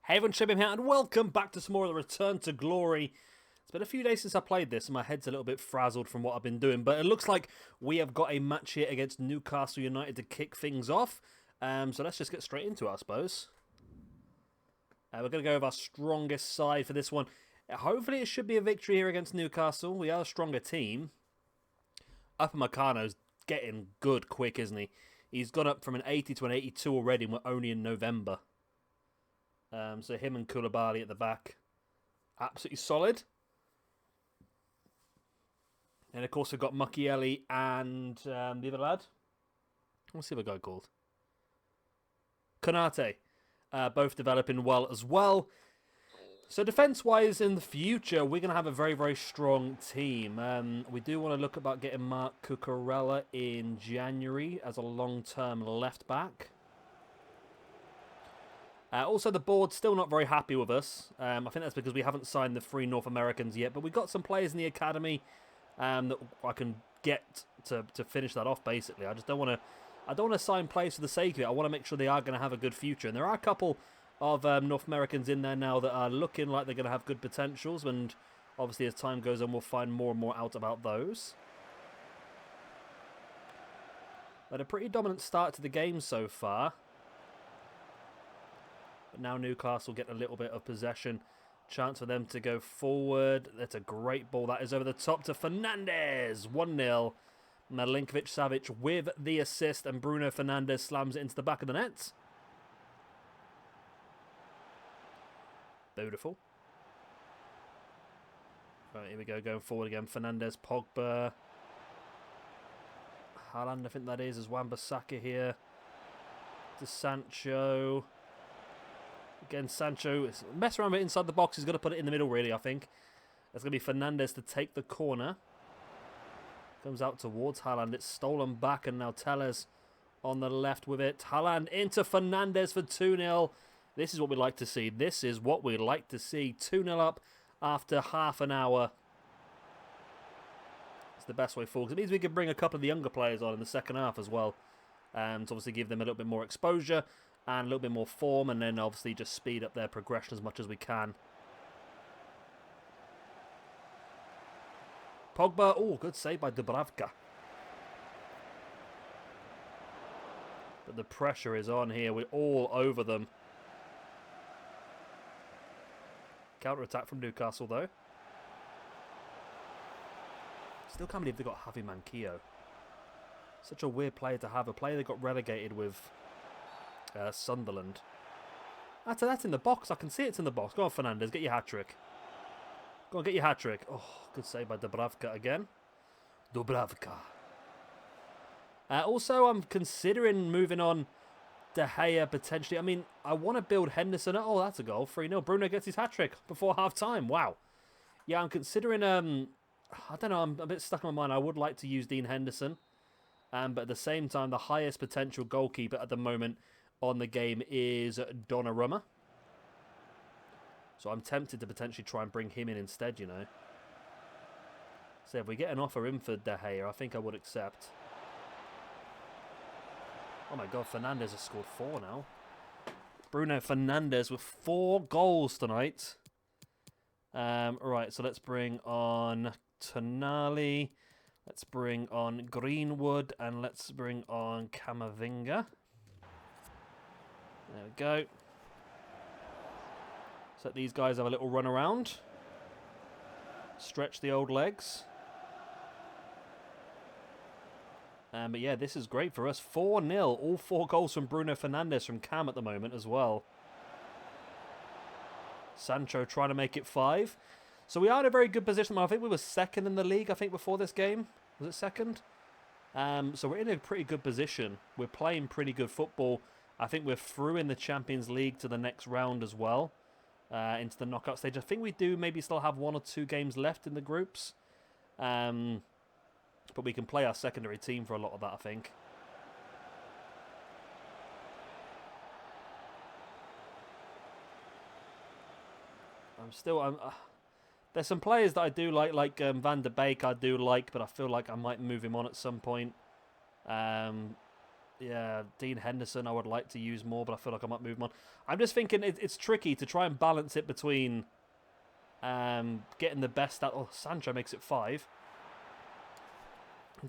Hey everyone, Shibim here, and welcome back to some more of the Return to Glory. It's been a few days since I played this, and my head's a little bit frazzled from what I've been doing, but it looks like we have got a match here against Newcastle United to kick things off. So let's just get straight into it, I suppose. We're going to go with our strongest side for this one. Hopefully it should be a victory here against Newcastle. We are a stronger team. Upamecano's getting good quick, isn't he? He's gone up from an 80 to an 82 already, and we're only in November. So him and Koulibaly at the back. Absolutely solid. And of course we've got Mukiele and the other lad. Let's see what a guy called. Konate. Both developing well as well. So defence-wise in the future, we're going to have a very, very strong team. We do want to look about getting Mark Cucurella in January as a long-term left-back. Also, the board's still not very happy with us. I think that's because we haven't signed the 3 North Americans yet. But we've got some players in the academy that I can get to finish that off, basically. I don't want to sign players for the sake of it. I want to make sure they are going to have a good future. And there are a couple of North Americans in there now that are looking like they're going to have good potentials. And obviously, as time goes on, we'll find more and more out about those. But a pretty dominant start to the game so far. But now Newcastle get a little bit of possession. Chance for them to go forward. That's a great ball. That is over the top to Fernandes. 1-0. Milinkovic-Savic with the assist. And Bruno Fernandes slams it into the back of the net. Beautiful. Right, here we go. Going forward again. Fernandes, Pogba. Haaland, I think that is. There's Wan-Bissaka here. To Sancho. Again, Sancho, mess around with it inside the box. He's going to put it in the middle, really, I think. It's going to be Fernandes to take the corner. Comes out towards Haaland. It's stolen back, and now Telles on the left with it. Haaland into Fernandes for 2-0. This is what we like to see. This is what we like to see. 2-0 up after half an hour. It's the best way forward. It means we can bring a couple of the younger players on in the second half as well. To obviously give them a little bit more exposure and a little bit more form, and then obviously just speed up their progression as much as we can. Pogba, oh, good save by Dubravka. But the pressure is on here. We're all over them. Counter-attack from Newcastle, though. Still can't believe they got Javi Manquillo. Such a weird player to have. A player that got relegated with Sunderland. That's in the box. I can see it's in the box. Go on, Fernandes. Get your hat-trick. Go on, get your hat-trick. Oh, good save by Dubravka again. Dubravka. Also, I'm considering moving on De Gea potentially. I mean, I want to build Henderson. Oh, that's a goal. 3-0. Bruno gets his hat-trick before half-time. Wow. Yeah, I'm considering... I don't know. I'm a bit stuck in my mind. I would like to use Dean Henderson. But at the same time, the highest potential goalkeeper at the moment on the game is Donnarumma. So I'm tempted to potentially try and bring him in instead, you know. So if we get an offer in for De Gea, I think I would accept. Oh my god, Fernandes has scored 4 now. Bruno Fernandes with 4 goals tonight. Alright, so let's bring on Tonali. Let's bring on Greenwood, and let's bring on Camavinga. There we go. So let these guys have a little run around. Stretch the old legs. But yeah, this is great for us. 4-0. All 4 goals from Bruno Fernandes from Cam at the moment as well. Sancho trying to make it 5. So we are in a very good position. I think we were second in the league, I think, before this game. Was it second? So we're in a pretty good position. We're playing pretty good football. I think we're through in the Champions League to the next round as well. Into the knockout stage. I think we do maybe still have 1 or 2 games left in the groups. But we can play our secondary team for a lot of that, I think. There's some players that I do like Van der Beek I do like, but I feel like I might move him on at some point. Yeah, Dean Henderson I would like to use more, but I feel like I might move him on. I'm just thinking it's tricky to try and balance it between getting the best out... Oh, Sancho makes it 5.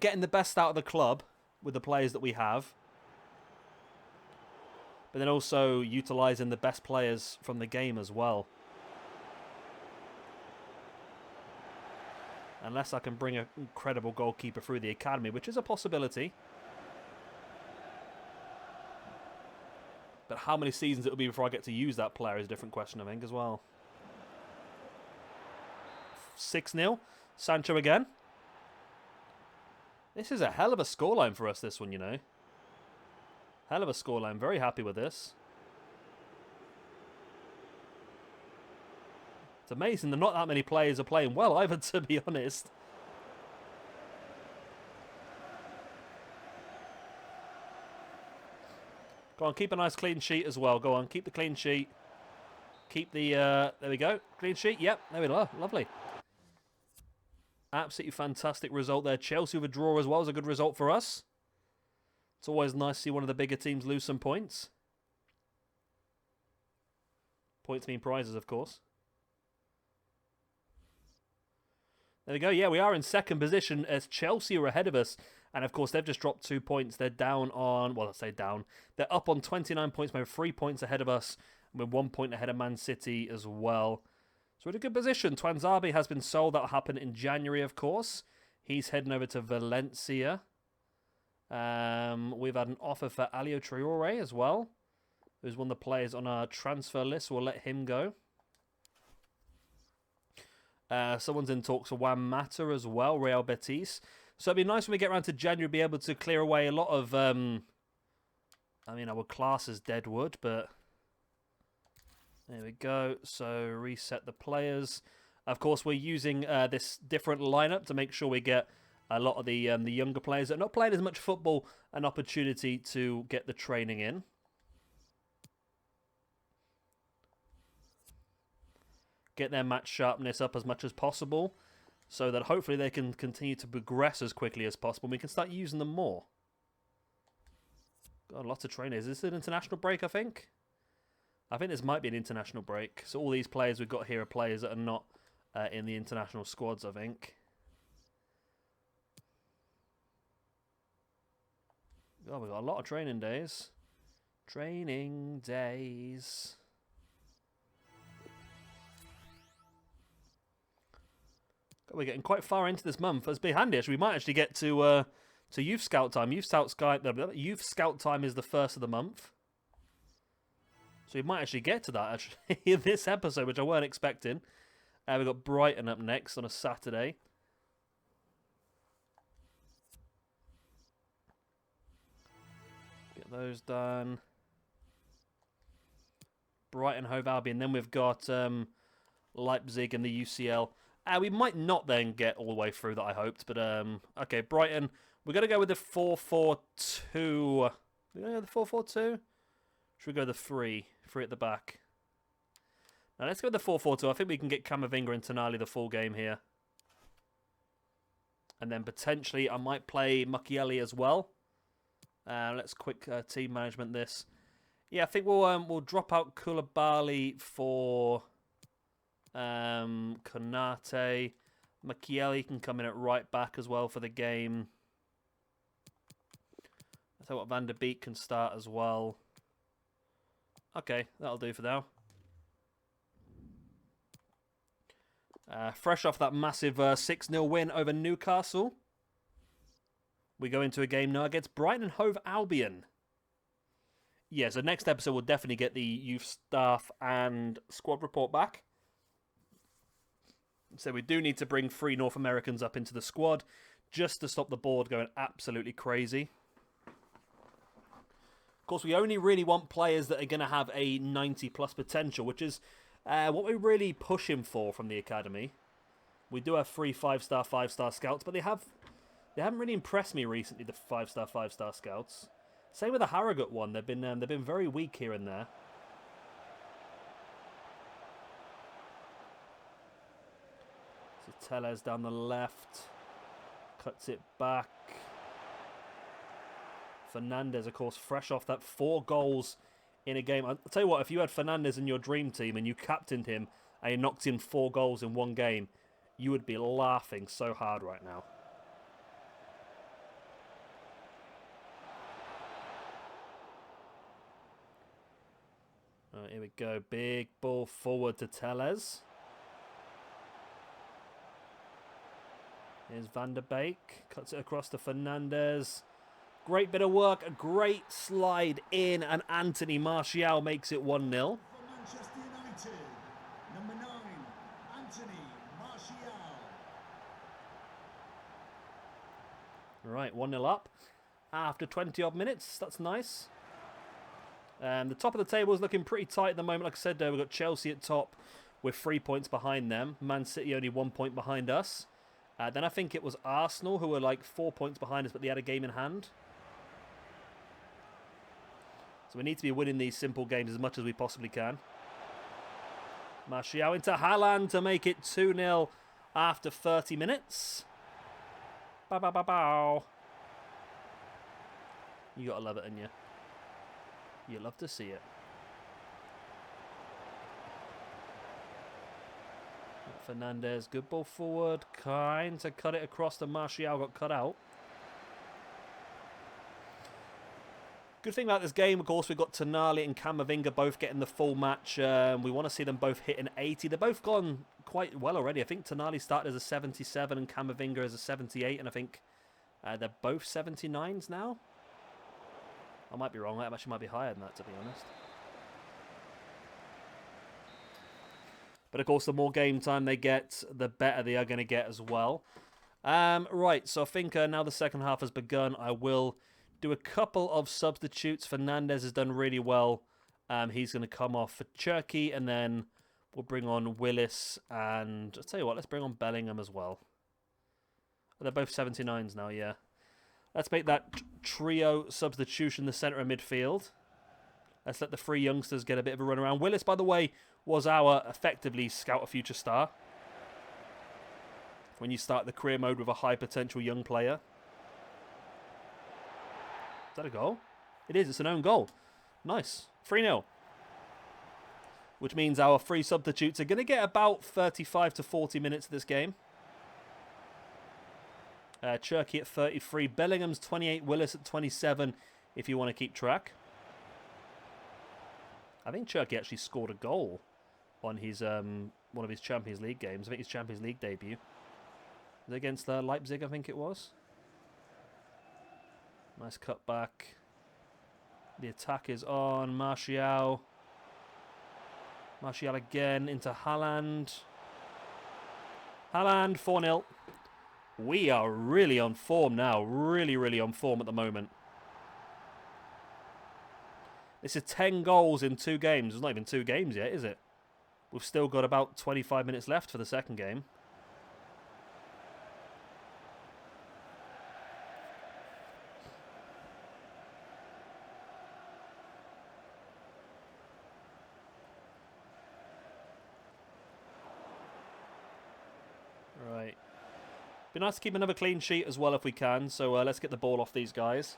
Getting the best out of the club with the players that we have. But then also utilising the best players from the game as well. Unless I can bring an incredible goalkeeper through the academy, which is a possibility. But how many seasons it will be before I get to use that player is a different question, I think, as well. 6-0. Sancho again. This is a hell of a scoreline for us, this one, you know. Hell of a scoreline. Very happy with this. It's amazing that not that many players are playing well either, to be honest. Go on, keep a nice clean sheet as well. Go on, keep the clean sheet. Keep the, there we go. Clean sheet, yep, there we go. Lovely. Absolutely fantastic result there. Chelsea with a draw as well is a good result for us. It's always nice to see one of the bigger teams lose some points. Points mean prizes, of course. There we go. Yeah, we are in second position as Chelsea are ahead of us. And, of course, they've just dropped 2 points. They're down on... Well, let's say down. They're up on 29 points. Maybe 3 points ahead of us. And we're 1 point ahead of Man City as well. So we're in a good position. Twanzebe has been sold. That'll happen in January, of course. He's heading over to Valencia. We've had an offer for Alio Traore as well, who's one of the players on our transfer list. We'll let him go. Someone's in talks for Juan Mata as well, Real Betis. So it'd be nice when we get around to January, be able to clear away a lot of, I mean, I would class as dead wood, but there we go. So reset the players. Of course, we're using this different lineup to make sure we get a lot of the younger players that are not playing as much football an opportunity to get the training in. Get their match sharpness up as much as possible so that hopefully they can continue to progress as quickly as possible and we can start using them more. Got lots of training. Is this an international break, I think? I think this might be an international break. So all these players we've got here are players that are not in the international squads, I think. Oh, we've got a lot of training days. Training days. We're getting quite far into this month. It's be handy, actually. We might actually get to Youth Scout time. Youth Scout time is the first of the month. So we might actually get to that, actually, in this episode, which I weren't expecting. We've got Brighton up next on a Saturday. Get those done. Brighton, Hove Albion. Then we've got Leipzig and the UCL. We might not then get all the way through that I hoped, but okay, Brighton. We're going to go with the 4-4-2. We're going to go with the 4-4-2? Should we go with the 3 at the back? Now let's go with the 4-4-2. I think we can get Camavinga and Tonali the full game here. And then potentially I might play Mukiele as well. Let's quick team management this. Yeah, I think we'll drop out Koulibaly for Konate. Mukiele can come in at right back as well for the game. I thought Van der Beek can start as well. Okay, that'll do for now. Fresh off that massive 6-0 win over Newcastle, we go into a game now against Brighton and Hove Albion. Yeah, so next episode we'll definitely get the youth staff and squad report back. So we do need to bring 3 North Americans up into the squad just to stop the board going absolutely crazy. Of course, we only really want players that are going to have a 90-plus potential, which is what we're really pushing for from the academy. We do have 3 5-star, 5-star scouts, but they haven't really impressed me recently, the 5-star, 5-star scouts. Same with the Harrogate one. They've been very weak here and there. So Tellez down the left. Cuts it back. Fernandes, of course, fresh off that 4 goals in a game. I'll tell you what, if you had Fernandes in your dream team and you captained him and he knocked in 4 goals in one game, you would be laughing so hard right now. Right, here we go. Big ball forward to Tellez. Here's Van der Beek. Cuts it across to Fernandes. Great bit of work. A great slide in. And Anthony Martial makes it 1-0. For Manchester United, number 9, Anthony Martial. Right, 1-0 up. After 20-odd minutes. That's nice. The top of the table is looking pretty tight at the moment. Like I said, we've got Chelsea at top with 3 points behind them. Man City only 1 point behind us. Then I think it was Arsenal who were like 4 points behind us, but they had a game in hand. So we need to be winning these simple games as much as we possibly can. Martial into Haaland to make it 2-0 after 30 minutes. Bow, bow, bow, bow. You gotta love it, ain't you? You love to see it. Fernandes, good ball forward. Kind to cut it across to Martial, got cut out. Good thing about this game, of course, we've got Tonali and Camavinga both getting the full match. We want to see them both hit an 80. They've both gone quite well already. I think Tonali started as a 77 and Camavinga as a 78, and I think they're both 79s now. I might be wrong. That actually might be higher than that, to be honest. But of course, the more game time they get, the better they are going to get as well. Right, so I think now the second half has begun. I will do a couple of substitutes. Fernandes has done really well. He's going to come off for Turkey, and then we'll bring on Willis. And I'll tell you what, let's bring on Bellingham as well. They're both 79s now, yeah. Let's make that trio substitution the centre of midfield. Let's let the 3 youngsters get a bit of a run around. Willis, by the way, was our effectively scout a future star. When you start the career mode with a high potential young player. Is that a goal? It is. It's an own goal. Nice. 3-0. Which means our 3 substitutes are going to get about 35 to 40 minutes of this game. Cherky at 33. Bellingham's 28. Willis at 27, if you want to keep track. I think Cherky actually scored a goal on his one of his Champions League games. I think his Champions League debut. Was it against Leipzig, I think it was. Nice cut back. The attack is on. Martial. Martial again into Haaland. Haaland, 4-0. We are really on form now. Really, really on form at the moment. This is 10 goals in 2 games. It's not even 2 games yet, is it? We've still got about 25 minutes left for the second game. Right. Be nice to keep another clean sheet as well if we can. So let's get the ball off these guys.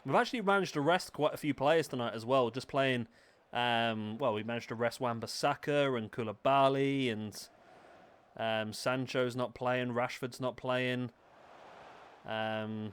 We've actually managed to rest quite a few players tonight as well. Just playing, well, we managed to rest Wan-Bissaka and Koulibaly, and Sancho's not playing, Rashford's not playing. Who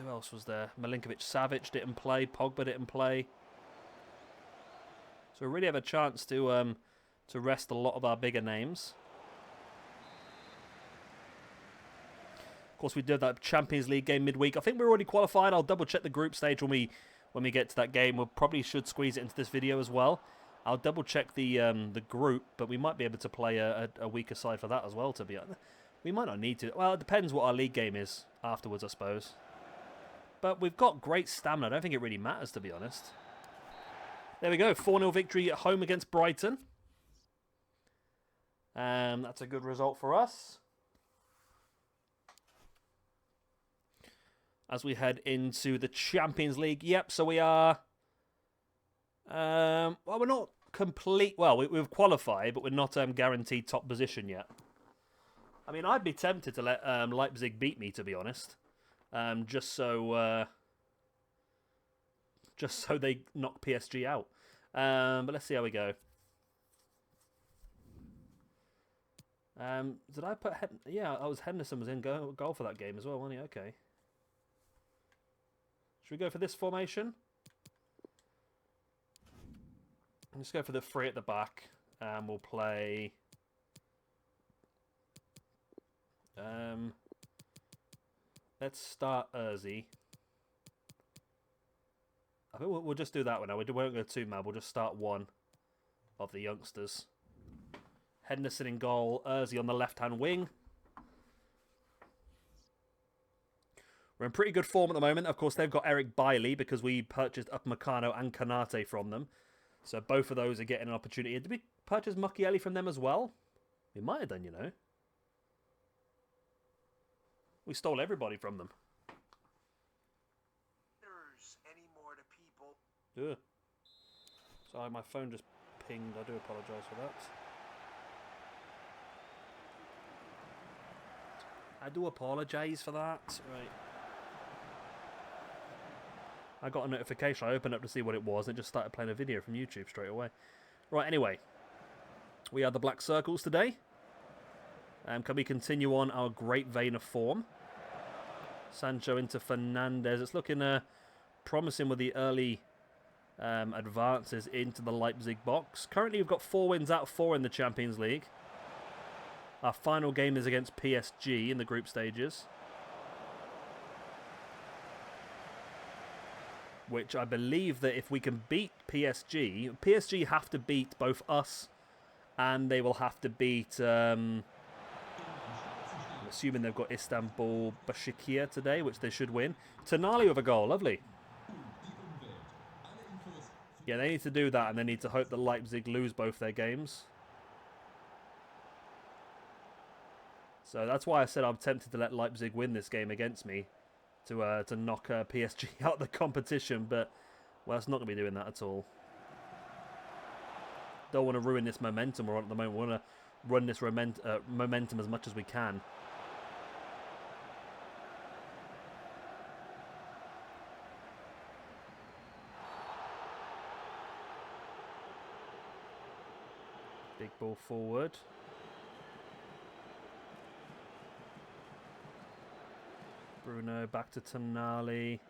else was there? Milinkovic-Savic didn't play, Pogba didn't play. So we really have a chance to rest a lot of our bigger names. Of course, we did that Champions League game midweek. I think we're already qualified. I'll double check the group stage when we get to that game. We probably should squeeze it into this video as well. I'll double check the group, but we might be able to play a weaker side for that as well. To be honest, we might not need to. Well, it depends what our league game is afterwards, I suppose. But we've got great stamina. I don't think it really matters, to be honest. There we go. 4-0 victory at home against Brighton. That's a good result for us. As we head into the Champions League. Yep, so we are... well, we're not complete... Well, we've qualified, but we're not guaranteed top position yet. I mean, I'd be tempted to let Leipzig beat me, to be honest. Just so just so they knock PSG out. But let's see how we go. Did I put... Yeah, Henderson was in goal for that game as well, wasn't he? Okay. Should we go for this formation? Let's go for the 3 at the back. And we'll play... let's start Urzi. I think we'll just do that one now. We won't go 2 mad. We'll just start 1 of the youngsters. Henderson in goal. Urzi on the left-hand wing. We're in pretty good form at the moment. Of course, they've got Eric Bailey because we purchased Upamecano and Kanate from them. So both of those are getting an opportunity. Did we purchase Mukiele from them as well? We might have done, you know. We stole everybody from them. Any more to people? Ugh. Sorry, my phone just pinged. I do apologise for that. I do apologise for that. Right. I got a notification. I opened up to see what it was, and it just started playing a video from YouTube straight away. Right, anyway. We are the Black Circles today. Can we continue on our great vein of form? Sancho into Fernandes. It's looking promising with the early advances into the Leipzig box. Currently, we've got 4 wins out of 4 in the Champions League. Our final game is against PSG in the group stages. Which I believe that if we can beat PSG have to beat both us and they will have to beat... I'm assuming they've got Istanbul Başakşehir today, which they should win. Tonali with a goal. Lovely. Yeah, they need to do that, and they need to hope that Leipzig lose both their games. So that's why I said I'm tempted to let Leipzig win this game against me to knock PSG out of the competition, but well, it's not going to be doing that at all. Don't want to ruin this momentum we're on at the moment. We want to run this momentum as much as we can. Big ball forward. Bruno back to Tonali.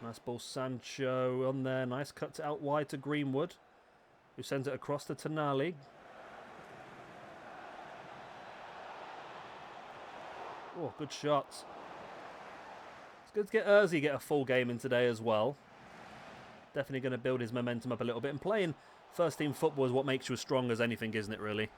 Nice ball, Sancho on there. Nice cut out wide to Greenwood, who sends it across to Tonali. Oh, good shots. It's good to get Urzi get a full game in today as well. Definitely going to build his momentum up a little bit. And playing first team football is what makes you as strong as anything, isn't it, really?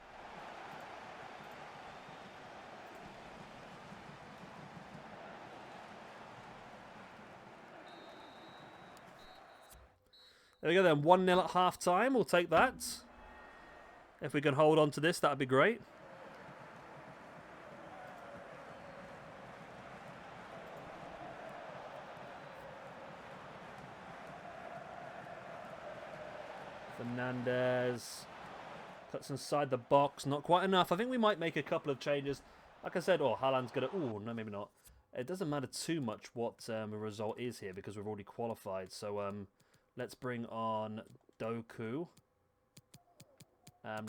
There we go then, 1-0 at half-time. We'll take that. If we can hold on to this, that would be great. Fernandes cuts inside the box. Not quite enough. I think we might make a couple of changes. Like I said, Haaland's going to... Oh, no, maybe not. It doesn't matter too much what the result is here because we've already qualified. So, let's bring on Doku.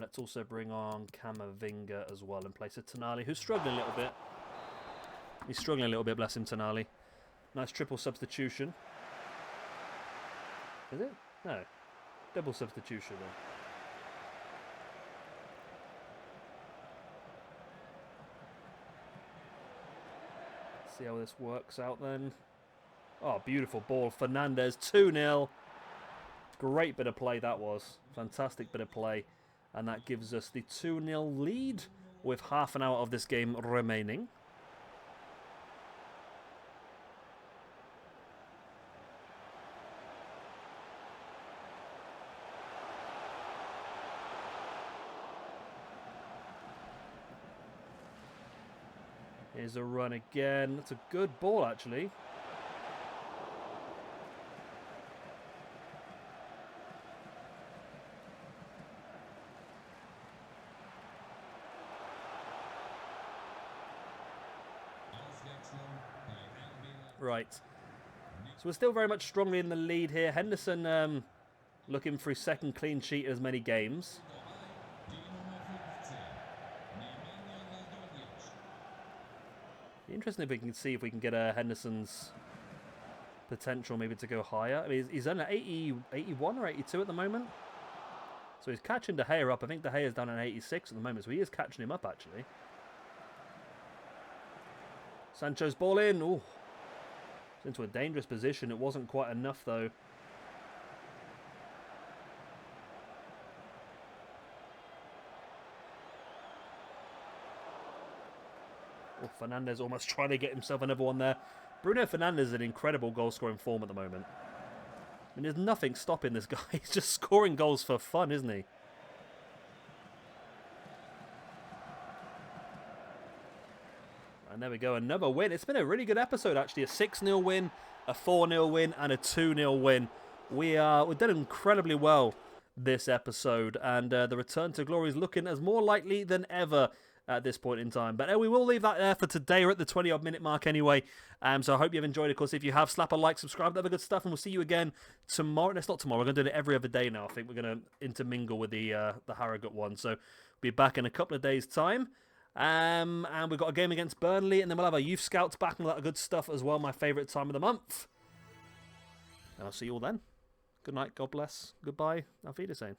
Let's also bring on Camavinga as well in place of Tonali, who's struggling a little bit. He's struggling a little bit, bless him, Tonali. Nice triple substitution. Is it? No. Double substitution then. See how this works out then. Oh, beautiful ball. Fernandes, 2-0. Great bit of play that was. Fantastic bit of play. And that gives us the 2-0 lead with half an hour of this game remaining. Here's a run again. That's a good ball, actually. Right. we're still very much strongly in the lead here. Henderson looking for his second clean sheet in as many games. Be interesting if we can see if we can get Henderson's potential maybe to go higher. I mean, he's only at 81 or 82 at the moment. So he's catching De Gea up. I think De Gea's down at 86 at the moment, so he is catching him up, actually. Sancho's ball in. Ooh. It's into a dangerous position. It wasn't quite enough, though. Oh, Fernandes almost trying to get himself another one there. Bruno Fernandes is in incredible goal-scoring form at the moment. I mean, there's nothing stopping this guy. He's just scoring goals for fun, isn't he? And there we go, another win. It's been a really good episode, actually. A 6-0 win, a 4-0 win, and a 2-0 win. We've done incredibly well this episode, and the return to glory is looking as more likely than ever at this point in time. But we will leave that there for today. We're at the 20-odd minute mark anyway. So I hope you've enjoyed. Of course, if you have, slap a like, subscribe, that other good stuff, and we'll see you again tomorrow. No, it's not tomorrow. We're going to do it every other day now. I think we're going to intermingle with the Harrogate one. So we'll be back in a couple of days' time. And we've got a game against Burnley, and then we'll have our youth scouts back and a lot of good stuff as well. My favourite time of the month. And I'll see you all then. Good night. God bless. Goodbye. Auf Wiedersehen.